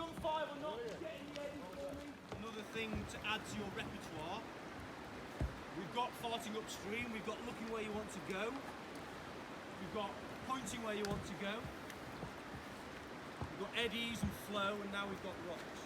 done 5 or not, getting the eddy for me. Another thing to add to your repertoire, we've got farting upstream, we've got looking where you want to go, we've got pointing where you want to go, we've got eddies and flow, and now we've got rocks.